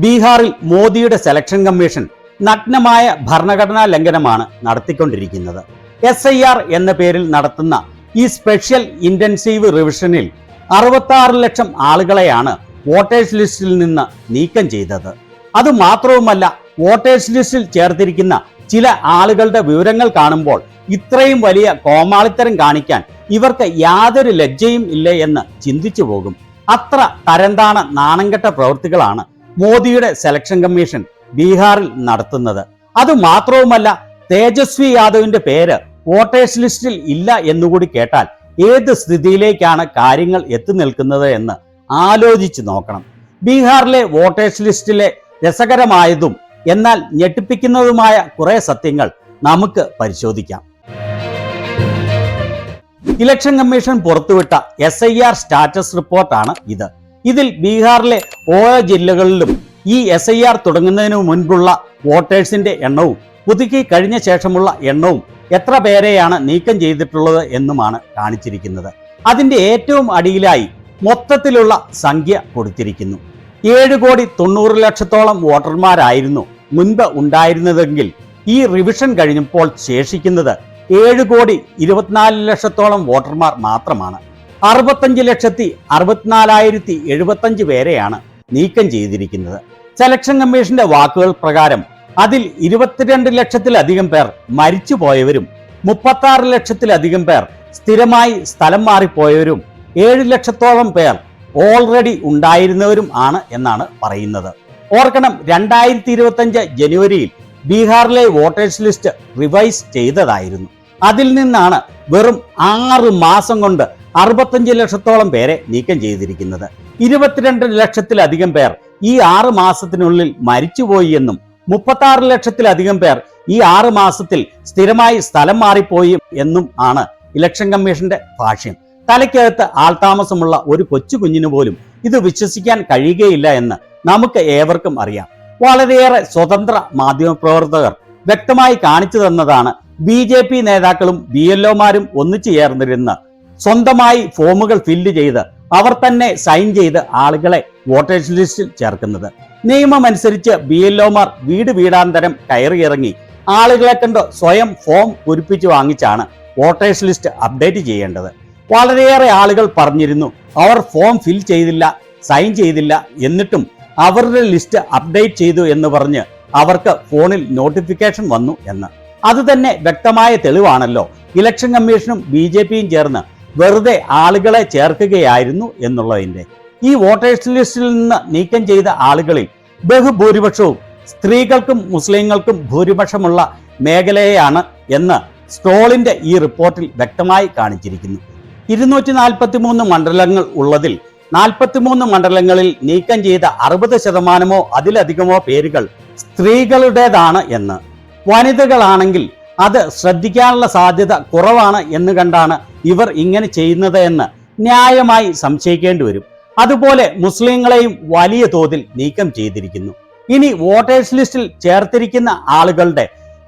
ബീഹാറിൽ മോദിയുടെ selection commission നഗ്നമായ ഭരണഘടനാ ലംഘനമാണ് നടത്തിക്കൊണ്ടിരിക്കുന്നത്. SIR എന്ന പേരിൽ നടത്തുന്ന ഈ സ്പെഷ്യൽ ഇന്റൻസീവ് റിവിഷനിൽ 66 ലക്ഷം ആളുകളെയാണ് വോട്ടേഴ്സ് ലിസ്റ്റിൽ നിന്ന് നീക്കം ചെയ്തത്. അതുമാത്രവുമല്ല, വോട്ടേഴ്സ് ലിസ്റ്റിൽ ചേർത്തിരിക്കുന്ന ചില ആളുകളുടെ വിവരങ്ങൾ കാണുമ്പോൾ ഇത്രയും വലിയ കോമാളിത്തരം കാണിക്കാൻ ഇവർക്ക് യാതൊരു ലജ്ജയും ഇല്ലേ എന്ന് ചിന്തിച്ചു പോകും. അത്ര തരംതാണ നാണംകെട്ട പ്രവൃത്തികളാണ് മോദിയുടെ സെലക്ഷൻ കമ്മീഷൻ ബീഹാറിൽ നടത്തുന്നത്. അതുമാത്രവുമല്ല, തേജസ്വി യാദവിന്റെ പേര് വോട്ടേഴ്സ് ലിസ്റ്റിൽ ഇല്ല എന്നുകൂടി കേട്ടാൽ ഏത് സ്ഥിതിയിലേക്കാണ് കാര്യങ്ങൾ എത്തി നിൽക്കുന്നത് എന്ന് ആലോചിച്ച് നോക്കണം. ബീഹാറിലെ വോട്ടേഴ്സ് ലിസ്റ്റിലെ രസകരമായതും എന്നാൽ ഞെട്ടിപ്പിക്കുന്നതുമായ കുറെ സത്യങ്ങൾ നമുക്ക് പരിശോധിക്കാം. ഇലക്ഷൻ കമ്മീഷൻ പുറത്തുവിട്ട SIR സ്റ്റാറ്റസ് റിപ്പോർട്ടാണ് ഇത്. ഇതിൽ ബീഹാറിലെ ഓരോ ജില്ലകളിലും ഈ SIR തുടങ്ങുന്നതിന് മുൻപുള്ള വോട്ടേഴ്സിന്റെ എണ്ണവും പുതുക്കി കഴിഞ്ഞ ശേഷമുള്ള എണ്ണവും എത്ര പേരെയാണ് നീക്കം ചെയ്തിട്ടുള്ളത് എന്നുമാണ് കാണിച്ചിരിക്കുന്നത്. അതിന്റെ ഏറ്റവും അടിയിലായി മൊത്തത്തിലുള്ള സംഖ്യ കൊടുത്തിരിക്കുന്നു. 7,90,00,000 വോട്ടർമാരായിരുന്നു മുൻപ് ഉണ്ടായിരുന്നതെങ്കിൽ ഈ റിവിഷൻ കഴിഞ്ഞപ്പോൾ ശേഷിക്കുന്നത് 7,24,00,000 വോട്ടർമാർ മാത്രമാണ്. 65,64,075 പേരെയാണ് നീക്കം ചെയ്തിരിക്കുന്നത്. സെലക്ഷൻ കമ്മീഷന്റെ വാക്കുകൾ പ്രകാരം അതിൽ 22 ലക്ഷത്തിലധികം പേർ മരിച്ചുപോയവരും 36 ലക്ഷത്തിലധികം പേർ സ്ഥിരമായി സ്ഥലം മാറിപ്പോയവരും 7 ലക്ഷത്തോളം പേർ ഓൾറെഡി ഉണ്ടായിരുന്നവരും ആണ് എന്നാണ് പറയുന്നത്. ഓർക്കണം, 2025 ജനുവരിയിൽ ബീഹാറിലെ വോട്ടേഴ്സ് ലിസ്റ്റ് റിവൈസ് ചെയ്തതായിരുന്നു. അതിൽ നിന്നാണ് വെറും 6 മാസം കൊണ്ട് 65 ലക്ഷത്തോളം പേരെ നീക്കം ചെയ്തിരിക്കുന്നത്. 22 ലക്ഷത്തിലധികം പേർ ഈ 6 മാസത്തിനുള്ളിൽ മരിച്ചുപോയി എന്നും 36 ലക്ഷത്തിലധികം പേർ ഈ 6 മാസത്തിൽ സ്ഥിരമായി സ്ഥലം മാറിപ്പോയി എന്നും ആണ് ഇലക്ഷൻ കമ്മീഷന്റെ ഭാഷ്യം. തലയ്ക്കകത്ത് ആൾതാമസമുള്ള ഒരു കൊച്ചു കുഞ്ഞിന് പോലും ഇത് വിശ്വസിക്കാൻ കഴിയുകയില്ല എന്ന് നമുക്ക് ഏവർക്കും അറിയാം. വളരെയേറെ സ്വതന്ത്ര മാധ്യമപ്രവർത്തകർ വ്യക്തമായി കാണിച്ചു തന്നതാണ് BJP നേതാക്കളും BLOമാരും ഒന്നിച്ചു ചേർന്നിരുന്ന് സ്വന്തമായി ഫോമുകൾ ഫില്ല് ചെയ്ത് അവർ തന്നെ സൈൻ ചെയ്ത് ആളുകളെ വോട്ടേഴ്സ് ലിസ്റ്റിൽ ചേർക്കുന്നത്. നിയമമനുസരിച്ച് BLOമാർ വീട് വീടാന്തരം കയറിയിറങ്ങി ആളുകളെ കണ്ട് സ്വയം ഫോം പൂരിപ്പിച്ചു വാങ്ങിച്ചാണ് വോട്ടേഴ്സ് ലിസ്റ്റ് അപ്ഡേറ്റ് ചെയ്യേണ്ടത്. വളരെയേറെ ആളുകൾ പറഞ്ഞിരുന്നു അവർ ഫോം ഫിൽ ചെയ്തില്ല, സൈൻ ചെയ്തില്ല, എന്നിട്ടും അവരുടെ ലിസ്റ്റ് അപ്ഡേറ്റ് ചെയ്തു എന്ന് പറഞ്ഞ് അവർക്ക് ഫോണിൽ നോട്ടിഫിക്കേഷൻ വന്നു എന്ന്. അത് തന്നെ വ്യക്തമായ തെളിവാണല്ലോ ഇലക്ഷൻ കമ്മീഷനും BJPയും ചേർന്ന് വെറുതെ ആളുകളെ ചേർക്കുകയായിരുന്നു എന്നുള്ളതിന്റെ. ഈ വോട്ടേഴ്സ് ലിസ്റ്റിൽ നിന്ന് നീക്കം ചെയ്ത ആളുകളിൽ ബഹുഭൂരിപക്ഷവും സ്ത്രീകൾക്കും മുസ്ലിങ്ങൾക്കും ഭൂരിപക്ഷമുള്ള മേഖലയാണ് എന്ന് സ്റ്റോളിന്റെ ഈ റിപ്പോർട്ടിൽ വ്യക്തമായി കാണിച്ചിരിക്കുന്നു. 243 മണ്ഡലങ്ങൾ ഉള്ളതിൽ 43 മണ്ഡലങ്ങളിൽ നീക്കം ചെയ്ത 60% അതിലധികമോ പേരുകൾ സ്ത്രീകളുടേതാണ് എന്ന്. വനിതകളാണെങ്കിൽ അത് ശ്രദ്ധിക്കാനുള്ള സാധ്യത കുറവാണ് എന്ന് കണ്ടാണ് ഇവർ ഇങ്ങനെ ചെയ്യുന്നത് എന്ന് ന്യായമായി സംശയിക്കേണ്ടി വരും. അതുപോലെ മുസ്ലിങ്ങളെയും വലിയ തോതിൽ നീക്കം ചെയ്തിരിക്കുന്നു. ഇനി വോട്ടേഴ്സ് ലിസ്റ്റിൽ ചേർത്തിരിക്കുന്ന ആളുകളുടെ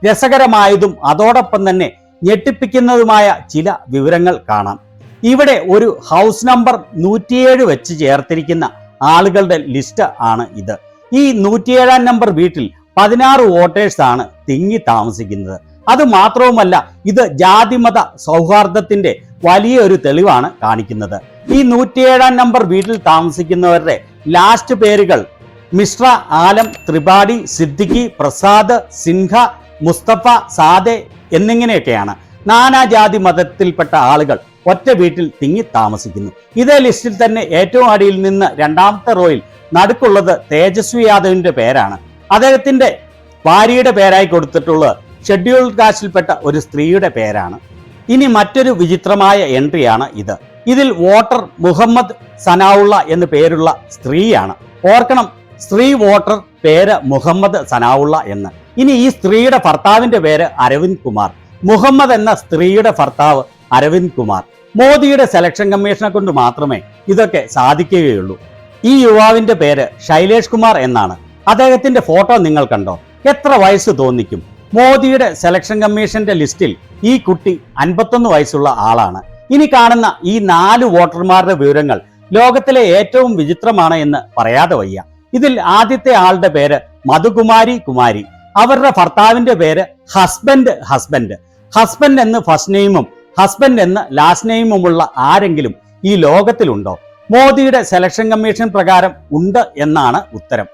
രസകരമായതും അതോടൊപ്പം തന്നെ ഞെട്ടിപ്പിക്കുന്നതുമായ ചില വിവരങ്ങൾ കാണാം. ഇവിടെ ഒരു ഹൗസ് നമ്പർ 107 വെച്ച് ചേർത്തിരിക്കുന്ന ആളുകളുടെ ലിസ്റ്റ് ആണ് ഇത്. ഈ 107-ാം നമ്പർ വീട്ടിൽ 16 വോട്ടേഴ്സ് ആണ് തിങ്ങി താമസിക്കുന്നത്. അത് മാത്രവുമല്ല, ഇത് ജാതിമത സൗഹാർദ്ദത്തിന്റെ വലിയൊരു തെളിവാണ് കാണിക്കുന്നത്. ഈ 107-ാം നമ്പർ വീട്ടിൽ താമസിക്കുന്നവരുടെ ലാസ്റ്റ് പേരുകൾ മിശ്ര, ആലം, ത്രിപാഠി, സിദ്ദിഖി, പ്രസാദ്, സിൻഹ, മുസ്തഫ, സാദെ എന്നിങ്ങനെയൊക്കെയാണ്. നാനാജാതി മതത്തിൽപ്പെട്ട ആളുകൾ ഒറ്റ വീട്ടിൽ തിങ്ങി താമസിക്കുന്നു. ഇതേ ലിസ്റ്റിൽ തന്നെ ഏറ്റവും അടിയിൽ നിന്ന് രണ്ടാമത്തെ റോയിൽ നടുക്കുള്ളത് തേജസ്വി യാദവിന്റെ പേരാണ്. അദ്ദേഹത്തിന്റെ ഭാര്യയുടെ പേരായി കൊടുത്തിട്ടുള്ളത് ഷെഡ്യൂൾഡ് കാസ്റ്റിൽപ്പെട്ട ഒരു സ്ത്രീയുടെ പേരാണ്. ഇനി മറ്റൊരു വിചിത്രമായ എൻട്രിയാണ് ഇത്. ഇതിൽ വോട്ടർ മുഹമ്മദ് സനാഉള്ള എന്ന് പേരുള്ള സ്ത്രീയാണ്. ഓർക്കണം, സ്ത്രീ വോട്ടർ പേര് മുഹമ്മദ് സനാഉള്ള എന്ന്. ഇനി ഈ സ്ത്രീയുടെ ഭർത്താവിന്റെ പേര് അരവിന്ദ് കുമാർ. മുഹമ്മദ് എന്ന സ്ത്രീയുടെ ഭർത്താവ് അരവിന്ദ് കുമാർ. മോദിയുടെ സെലക്ഷൻ കമ്മീഷനെ കൊണ്ട് മാത്രമേ ഇതൊക്കെ സാധിക്കുകയുള്ളൂ. ഈ യുവാവിന്റെ പേര് ശൈലേഷ് കുമാർ എന്നാണ്. അദ്ദേഹത്തിന്റെ ഫോട്ടോ നിങ്ങൾ കണ്ടോ? എത്ര വയസ്സ് തോന്നിക്കും? മോദിയുടെ സെലക്ഷൻ കമ്മീഷന്റെ ലിസ്റ്റിൽ ഈ കുട്ടി 51 വയസ്സുള്ള ആളാണ്. ഇനി കാണുന്ന ഈ 4 വോട്ടർമാരുടെ വിവരങ്ങൾ ലോകത്തിലെ ഏറ്റവും വിചിത്രമാണ് എന്ന് പറയാതെ വയ്യ. ഇതിൽ ആദ്യത്തെ ആളുടെ പേര് മധുകുമാരി കുമാരി. അവരുടെ ഭർത്താവിന്റെ പേര് ഹസ്ബൻഡ് എന്ന് ഫസ്റ്റ് നെയിമും ഹസ്ബൻഡ് എന്ന് ലാസ്റ്റ് നെയിമുമുള്ള ആരെങ്കിലും ഈ ലോകത്തിലുണ്ടോ? മോദിയുടെ സെലക്ഷൻ കമ്മീഷൻ പ്രകാരം ഉണ്ട് എന്നാണ് ഉത്തരം.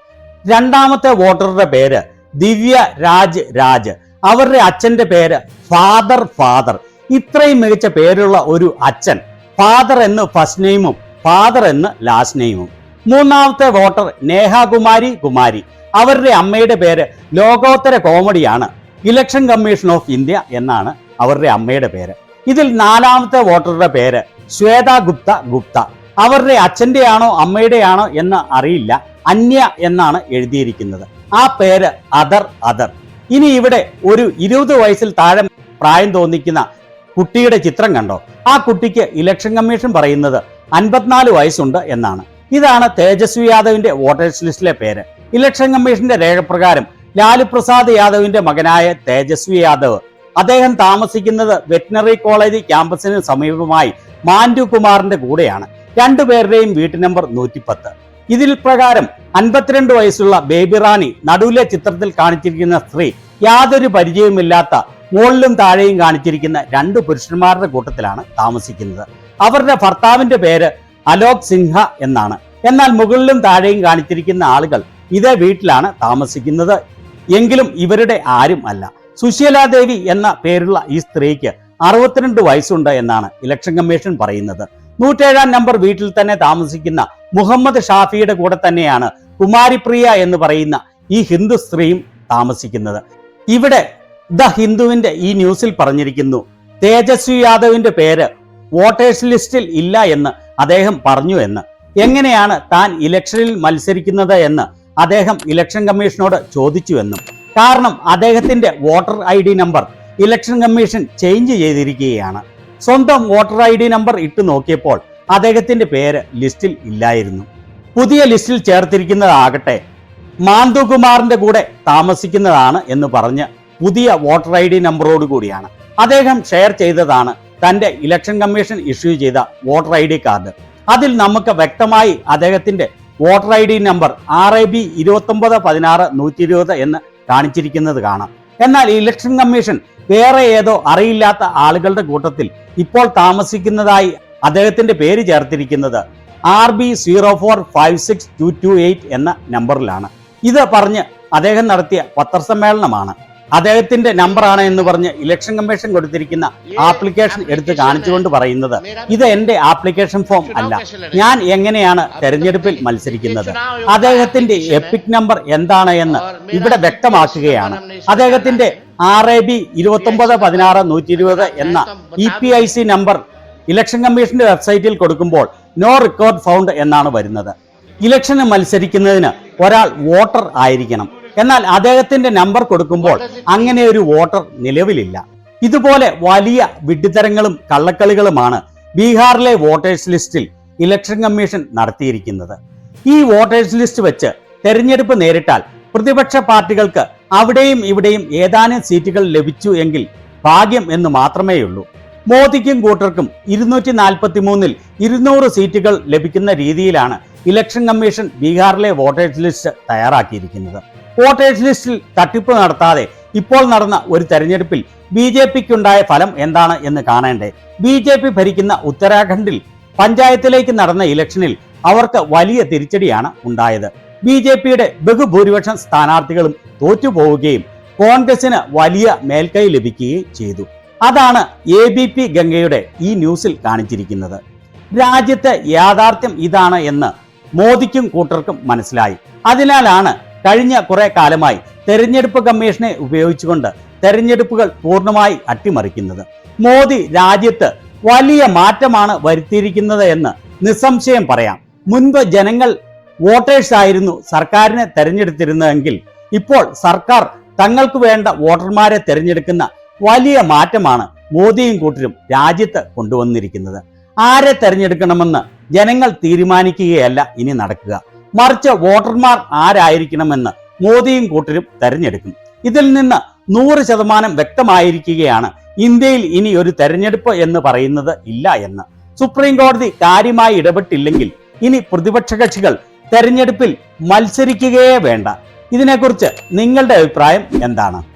രണ്ടാമത്തെ വോട്ടറുടെ പേര് ദിവ്യ രാജ്. അവരുടെ അച്ഛന്റെ പേര് ഫാദർ. ഇത്രയും മികച്ച പേരുള്ള ഒരു അച്ഛൻ, ഫാദർ എന്ന് ഫസ്റ്റ് നെയിമും ഫാദർ എന്ന് ലാസ്റ്റ് നെയിമും. മൂന്നാമത്തെ വോട്ടർ കുമാരി. അവരുടെ അമ്മയുടെ പേര് ലോകോത്തര കോമഡിയാണ്. ഇലക്ഷൻ കമ്മീഷൻ ഓഫ് ഇന്ത്യ എന്നാണ് അവരുടെ അമ്മയുടെ പേര്. ഇതിൽ നാലാമത്തെ വോട്ടറുടെ പേര് ശ്വേത ഗുപ്ത. അവരുടെ അച്ഛന്റെയാണോ അമ്മയുടെയാണോ എന്ന് അറിയില്ല, അന്യ എന്നാണ് എഴുതിയിരിക്കുന്നത്. ആ പേര് അതർ. ഇനി ഇവിടെ ഒരു 20 വയസ്സിൽ താഴെ പ്രായം തോന്നിക്കുന്ന കുട്ടിയുടെ ചിത്രം കണ്ടോ? ആ കുട്ടിക്ക് ഇലക്ഷൻ കമ്മീഷൻ പറയുന്നത് 54 വയസ്സുണ്ട് എന്നാണ്. ഇതാണ് തേജസ്വി യാദവിന്റെ വോട്ടേഴ്സ് ലിസ്റ്റിലെ പേര്. ഇലക്ഷൻ കമ്മീഷന്റെ രേഖപ്രകാരം ലാലു പ്രസാദ് യാദവിന്റെ മകനായ തേജസ്വി യാദവ്, അദ്ദേഹം താമസിക്കുന്നത് വെറ്റിനറി കോളേജ് ക്യാമ്പസിന് സമീപമായി മാൻഡു കുമാറിന്റെ കൂടെയാണ്. രണ്ടുപേരുടെയും വീട്ടു നമ്പർ 110. ഇതിൽ പ്രകാരം 52 വയസ്സുള്ള ബേബി റാണി, നടുവിലെ ചിത്രത്തിൽ കാണിച്ചിരിക്കുന്ന സ്ത്രീ, യാതൊരു പരിചയവുമില്ലാത്ത മുകളിലും താഴെയും കാണിച്ചിരിക്കുന്ന 2 പുരുഷന്മാരുടെ കൂട്ടത്തിലാണ് താമസിക്കുന്നത്. അവരുടെ ഭർത്താവിന്റെ പേര് അലോക് സിൻഹ എന്നാണ്. എന്നാൽ മുകളിലും താഴെയും കാണിച്ചിരിക്കുന്ന ആളുകൾ ഇതേ വീട്ടിലാണ് താമസിക്കുന്നത് എങ്കിലും ഇവരുടെ ആരും അല്ല. സുശീലാദേവി എന്ന പേരുള്ള ഈ സ്ത്രീക്ക് 62 വയസ്സുണ്ട് എന്നാണ് ഇലക്ഷൻ കമ്മീഷൻ പറയുന്നത്. 107 നമ്പർ വീട്ടിൽ തന്നെ താമസിക്കുന്ന മുഹമ്മദ് ഷാഫിയുടെ കൂടെ തന്നെയാണ് കുമാരിപ്രിയ എന്ന് പറയുന്ന ഈ ഹിന്ദു സ്ത്രീയും താമസിക്കുന്നത്. ഇവിടെ ദ ഹിന്ദുവിന്റെ ഈ ന്യൂസിൽ പറഞ്ഞിരിക്കുന്നു, തേജസ്വി യാദവിന്റെ പേര് വോട്ടേഴ്സ് ലിസ്റ്റിൽ ഇല്ല എന്ന് അദ്ദേഹം പറഞ്ഞു എന്ന്. എങ്ങനെയാണ് താൻ ഇലക്ഷനിൽ മത്സരിക്കുന്നത് എന്ന് അദ്ദേഹം ഇലക്ഷൻ കമ്മീഷനോട് ചോദിച്ചുവെന്നും. കാരണം അദ്ദേഹത്തിന്റെ voter ID number election commission change ചെയ്തിരിക്കുകയാണ്. സ്വന്തം വോട്ടർ ID നമ്പർ ഇട്ട് നോക്കിയപ്പോൾ അദ്ദേഹത്തിന്റെ പേര് ലിസ്റ്റിൽ ഇല്ലായിരുന്നു. പുതിയ ലിസ്റ്റിൽ ചേർത്തിരിക്കുന്നതാകട്ടെ മാന്തുകുമാറിന്റെ കൂടെ താമസിക്കുന്നതാണ് എന്ന് പറഞ്ഞ് പുതിയ വോട്ടർ ID നമ്പറോട് കൂടിയാണ്. അദ്ദേഹം ഷെയർ ചെയ്തതാണ് തന്റെ ഇലക്ഷൻ കമ്മീഷൻ ഇഷ്യൂ ചെയ്ത വോട്ടർ ID കാർഡ്. അതിൽ നമുക്ക് വ്യക്തമായി അദ്ദേഹത്തിന്റെ വോട്ടർ ID നമ്പർ RAB 2916-120 എന്ന് കാണിച്ചിരിക്കുന്നത് കാണാം. എന്നാൽ ഇലക്ഷൻ കമ്മീഷൻ വേറെ ഏതോ അറിയില്ലാത്ത ആളുകളുടെ കൂട്ടത്തിൽ ഇപ്പോൾ താമസിക്കുന്നതായി അദ്ദേഹത്തിന്റെ പേര് ചേർത്തിരിക്കുന്നത് RB 0456228 എന്ന നമ്പറിലാണ്. ഇത് പറഞ്ഞ് അദ്ദേഹം നടത്തിയ പത്രസമ്മേളനമാണ്. അദ്ദേഹത്തിന്റെ നമ്പറാണ് എന്ന് പറഞ്ഞ് ഇലക്ഷൻ കമ്മീഷൻ കൊടുത്തിരിക്കുന്ന ആപ്ലിക്കേഷൻ എടുത്ത് കാണിച്ചുകൊണ്ട് പറയുന്നത്, ഇത് എന്റെ ആപ്ലിക്കേഷൻ ഫോം അല്ല, ഞാൻ എങ്ങനെയാണ് തെരഞ്ഞെടുപ്പിൽ മത്സരിക്കുന്നത്, അദ്ദേഹത്തിന്റെ എപ്പിക് നമ്പർ എന്താണ് എന്ന് ഇവിടെ വ്യക്തമാക്കുകയാണ്. അദ്ദേഹത്തിന്റെ RAB 2916-120 എന്ന EPIC നമ്പർ ഇലക്ഷൻ കമ്മീഷന്റെ വെബ്സൈറ്റിൽ കൊടുക്കുമ്പോൾ നോ റെക്കോർഡ് ഫൗണ്ട് എന്നാണ് വരുന്നത്. ഇലക്ഷന് മത്സരിക്കുന്നതിന് ഒരാൾ വോട്ടർ ആയിരിക്കണം. എന്നാൽ അദ്ദേഹത്തിന്റെ നമ്പർ കൊടുക്കുമ്പോൾ അങ്ങനെ ഒരു വോട്ടർ നിലവിലില്ല. ഇതുപോലെ വലിയ വിഡ്ഢിത്തരങ്ങളും കള്ളക്കളികളുമാണ് ബീഹാറിലെ വോട്ടേഴ്സ് ലിസ്റ്റിൽ ഇലക്ഷൻ കമ്മീഷൻ നടത്തിയിരിക്കുന്നത്. ഈ വോട്ടേഴ്സ് ലിസ്റ്റ് വെച്ച് തെരഞ്ഞെടുപ്പ് നേരിട്ടാൽ പ്രതിപക്ഷ പാർട്ടികൾക്ക് അവിടെയും ഇവിടെയും ഏതാനും സീറ്റുകൾ ലഭിച്ചു എങ്കിൽ ഭാഗ്യം എന്ന് മാത്രമേയുള്ളൂ. മോദിക്കും കൂട്ടർക്കും 243-ൽ 200 സീറ്റുകൾ ലഭിക്കുന്ന രീതിയിലാണ് ഇലക്ഷൻ കമ്മീഷൻ ബീഹാറിലെ വോട്ടേഴ്സ് ലിസ്റ്റ് തയ്യാറാക്കിയിരിക്കുന്നത്. വോട്ടേഴ്സ് ലിസ്റ്റിൽ തട്ടിപ്പ് നടത്താതെ ഇപ്പോൾ നടന്ന ഒരു തെരഞ്ഞെടുപ്പിൽ BJPക്കുണ്ടായ ഫലം എന്താണ് എന്ന് കാണേണ്ടേ? BJP ഭരിക്കുന്ന ഉത്തരാഖണ്ഡിൽ പഞ്ചായത്തിലേക്ക് നടന്ന ഇലക്ഷനിൽ അവർക്ക് വലിയ തിരിച്ചടിയാണ് ഉണ്ടായത്. BJPയുടെ ബഹുഭൂരിപക്ഷം സ്ഥാനാർത്ഥികളും തോറ്റുപോവുകയും കോൺഗ്രസിന് വലിയ മേൽക്കൈ ലഭിക്കുകയും ചെയ്തു. അതാണ് ABP ഗംഗയുടെ ഈ ന്യൂസിൽ കാണിച്ചിരിക്കുന്നത്. രാജ്യത്തെ യാഥാർത്ഥ്യം ഇതാണ് എന്ന് മോദിക്കും കൂട്ടർക്കും മനസ്സിലായി. അതിനാലാണ് കഴിഞ്ഞ കുറെ കാലമായി തെരഞ്ഞെടുപ്പ് കമ്മീഷനെ ഉപയോഗിച്ചുകൊണ്ട് തെരഞ്ഞെടുപ്പുകൾ പൂർണ്ണമായി അട്ടിമറിക്കുന്നത്. മോദി രാജ്യത്ത് വലിയ മാറ്റമാണ് വരുത്തിയിരിക്കുന്നത് എന്ന് നിസ്സംശയം പറയാം. മുൻപ് ജനങ്ങൾ വോട്ടേഴ്സ് ആയിരുന്നു സർക്കാരിനെ തെരഞ്ഞെടുത്തിരുന്നതെങ്കിൽ ഇപ്പോൾ സർക്കാർ തങ്ങൾക്ക് വേണ്ട വോട്ടർമാരെ തെരഞ്ഞെടുക്കുന്ന വലിയ മാറ്റമാണ് മോദിയും കൂട്ടരും രാജ്യത്ത് കൊണ്ടുവന്നിരിക്കുന്നത്. ആരെ തെരഞ്ഞെടുക്കണമെന്ന് ജനങ്ങൾ തീരുമാനിക്കുകയല്ല ഇനി നടക്കുക, മറിച്ച് വോട്ടർമാർ ആരായിരിക്കണമെന്ന് മോദിയും കൂട്ടരും തെരഞ്ഞെടുക്കും. ഇതിൽ നിന്ന് 100% വ്യക്തമായിരിക്കുകയാണ് ഇന്ത്യയിൽ ഇനി ഒരു തെരഞ്ഞെടുപ്പ് എന്ന് പറയുന്നത് ഇല്ല എന്ന്. സുപ്രീം കോടതി കാര്യമായി ഇടപെട്ടില്ലെങ്കിൽ ഇനി പ്രതിപക്ഷ കക്ഷികൾ തെരഞ്ഞെടുപ്പിൽ മത്സരിക്കുകയേ വേണ്ട. ഇതിനെക്കുറിച്ച് നിങ്ങളുടെ അഭിപ്രായം എന്താണ്?